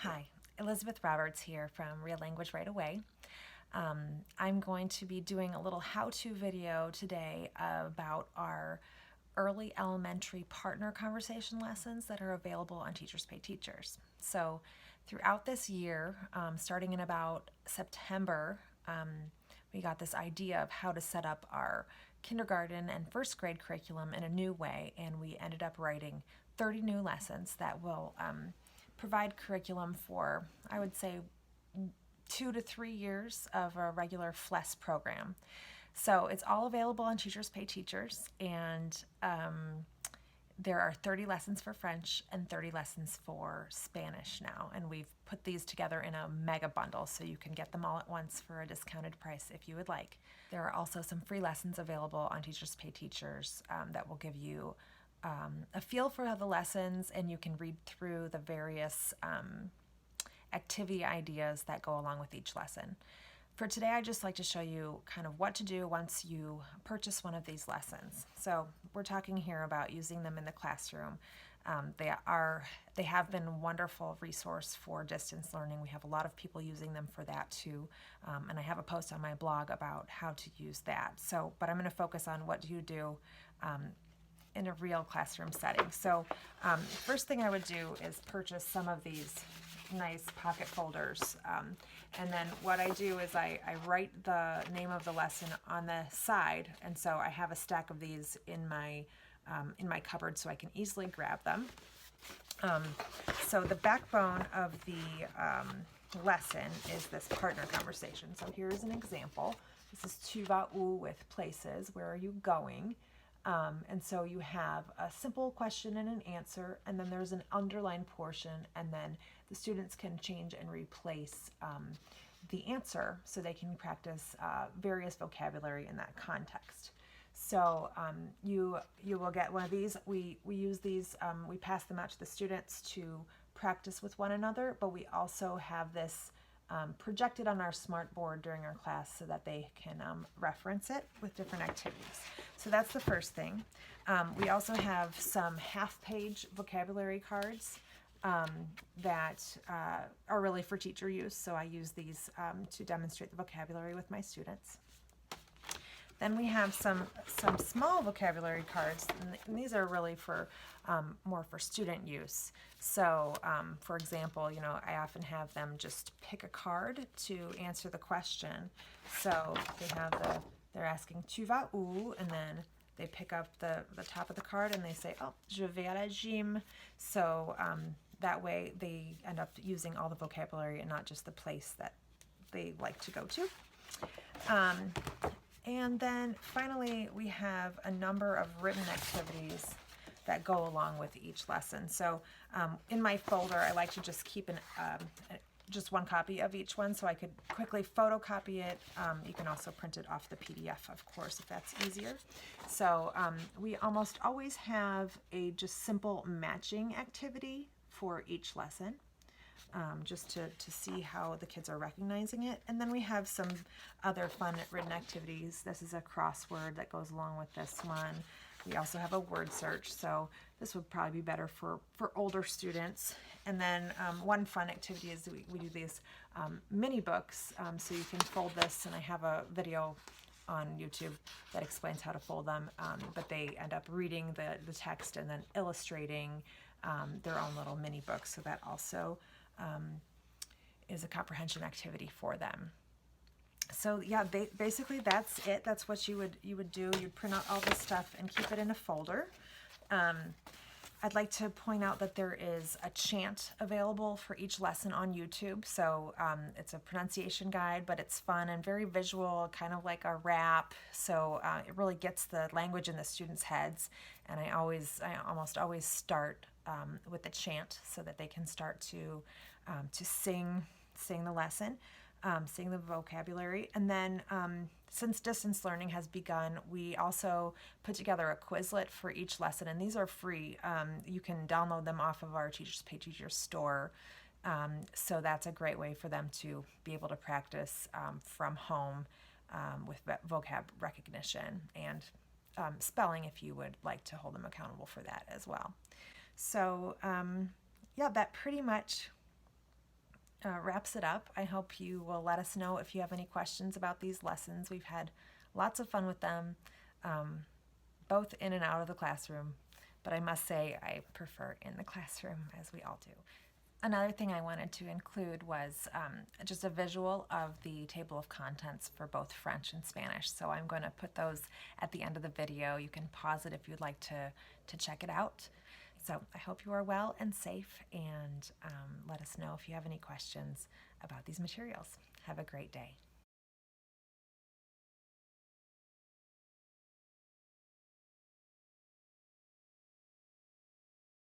Hi, Elizabeth Roberts here from Real Language Right Away. I'm going to be doing a little how-to video today about our early elementary partner conversation lessons that are available on Teachers Pay Teachers. So throughout this year, starting in about September, we got this idea of how to set up our kindergarten and first grade curriculum in a new way, and we ended up writing 30 new lessons that will provide curriculum for, I would say, 2 to 3 years of a regular FLES program. So it's all available on Teachers Pay Teachers, and there are 30 lessons for French and 30 lessons for Spanish now, and we've put these together in a mega bundle so you can get them all at once for a discounted price if you would like. There are also some free lessons available on Teachers Pay Teachers that will give you a feel for the lessons, and you can read through the various activity ideas that go along with each lesson. For today, I'd just like to show you kind of what to do once you purchase one of these lessons. So we're talking here about using them in the classroom. They have been a wonderful resource for distance learning. We have a lot of people using them for that too, and I have a post on my blog about how to use that. But I'm going to focus on what do you do in a real classroom setting. So first thing I would do is purchase some of these nice pocket folders, and then what I do is I write the name of the lesson on the side, and so I have a stack of these in my cupboard so I can easily grab them. So the backbone of the lesson is this partner conversation. So here's an example. This is tu vas où with places, where are you going? And so you have a simple question and an answer, and then there's an underlined portion, and then the students can change and replace the answer so they can practice various vocabulary in that context. So you will get one of these. We use these, we pass them out to the students to practice with one another, but we also have this projected on our smart board during our class so that they can reference it with different activities. So that's the first thing. We also have some half-page vocabulary cards that are really for teacher use, so I use these to demonstrate the vocabulary with my students. Then we have some small vocabulary cards, and these are really for more for student use. So, for example, I often have them just pick a card to answer the question. So they're asking tu vas où, and then they pick up the top of the card and they say, oh, je vais à la gym. So that way they end up using all the vocabulary and not just the place that they like to go to. And then finally, we have a number of written activities that go along with each lesson. So in my folder, I like to just keep just one copy of each one so I could quickly photocopy it. You can also print it off the PDF, of course, if that's easier. So we almost always have a just simple matching activity for each lesson. Just to see how the kids are recognizing it. And then we have some other fun written activities. This is a crossword that goes along with this one. We also have a word search, so this would probably be better for older students. And then one fun activity is we do these mini books, so you can fold this, and I have a video on YouTube that explains how to fold them, but they end up reading the text and then illustrating their own little mini books, so that also is a comprehension activity for them. So yeah, basically that's it. That's what you would do. You'd print out all this stuff and keep it in a folder. I'd like to point out that there is a chant available for each lesson on YouTube. So it's a pronunciation guide, but it's fun and very visual, kind of like a rap. So it really gets the language in the students' heads. And I almost always start with the chant so that they can start to sing the lesson, sing the vocabulary. And then since distance learning has begun, we also put together a Quizlet for each lesson, and these are free. You can download them off of our Teachers Pay Teachers store. So that's a great way for them to be able to practice from home with vocab recognition and spelling, if you would like to hold them accountable for that as well. So yeah, that pretty much wraps it up. I hope you will let us know if you have any questions about these lessons. We've had lots of fun with them, both in and out of the classroom, but I must say I prefer in the classroom, as we all do. Another thing I wanted to include was just a visual of the table of contents for both French and Spanish. So I'm going to put those at the end of the video. You can pause it if you'd like to check it out. So I hope you are well and safe, and let us know if you have any questions about these materials. Have a great day.